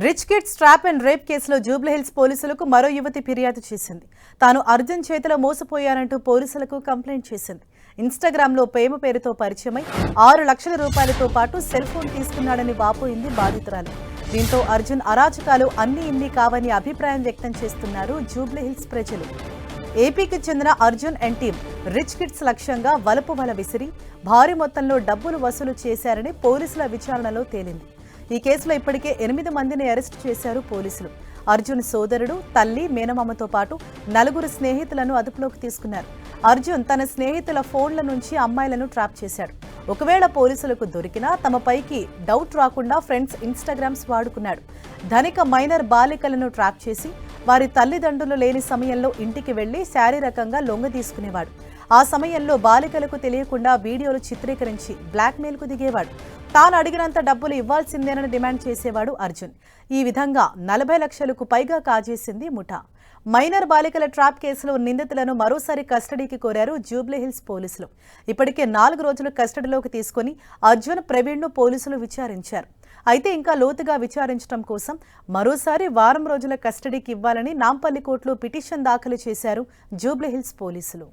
Rich kids trap and rape కేసులో జూబ్లీహిల్స్ పోలీసులకు మరో యువతి ఫిర్యాదు చేసింది. తాను అర్జున్ చేతిలో మోసపోయానంటూ పోలీసులకు కంప్లైంట్ చేసింది. ఇన్స్టాగ్రామ్లో ప్రేమ పేరుతో పరిచయమై 6 లక్షల రూపాయలతో పాటు సెల్ ఫోన్ తీసుకున్నాడని వాపోయింది బాధితురాలు. దీంతో అర్జున్ అరాచకాలు అన్నీ ఇన్ని కావని అభిప్రాయం వ్యక్తం చేస్తున్నారు జూబ్లీహిల్స్ ప్రజలు. ఏపీకి చెందిన Arjun and team rich kids లక్ష్యంగా వలపు వల విసిరి భారీ మొత్తంలో డబ్బులు వసూలు చేశారని పోలీసుల విచారణలో తేలింది. ఈ కేసులో ఇప్పటికే 8 మందిని అరెస్టు చేశారు పోలీసులు. అర్జున్ సోదరుడు, తల్లి, మేనమామతో పాటు 4 స్నేహితులను అదుపులోకి తీసుకున్నారు. అర్జున్ తన స్నేహితుల ఫోన్ల నుంచి అమ్మాయిలను ట్రాప్ చేశాడు. ఒకవేళ పోలీసులకు దొరికినా తమపైకి డౌట్ రాకుండా ఫ్రెండ్స్ ఇన్స్టాగ్రామ్స్ వాడుకున్నాడు. ధనిక మైనర్ బాలికలను ట్రాప్ చేసి వారి తల్లిదండ్రులు లేని సమయంలో ఇంటికి వెళ్లి శారీరకంగా లొంగ తీసుకునేవాడు. ఆ సమయంలో బాలికలకు తెలియకుండా వీడియోలు చిత్రీకరించి బ్లాక్మెయిల్కు దిగేవాడు. తాను అడిగినంత డబ్బులు ఇవ్వాల్సిందేనని డిమాండ్ చేసేవాడు అర్జున్. ఈ విధంగా 40 లక్షలకు పైగా కాజేసింది ముఠా. మైనర్ బాలికల ట్రాప్ కేసులో నిందితులను మరోసారి కస్టడీకి కోరారు జూబ్లీహిల్స్ పోలీసులు. ఇప్పటికే 4 రోజులు కస్టడీలోకి తీసుకుని అర్జున్, ప్రవీణ్ను పోలీసులు విచారించారు. అయితే ఇంకా లోతుగా విచారించడం కోసం మరోసారి వారం రోజుల కస్టడీకి ఇవ్వాలని నాంపల్లి కోర్టులో పిటిషన్ దాఖలు చేశారు జూబ్లీహిల్స్ పోలీసులు.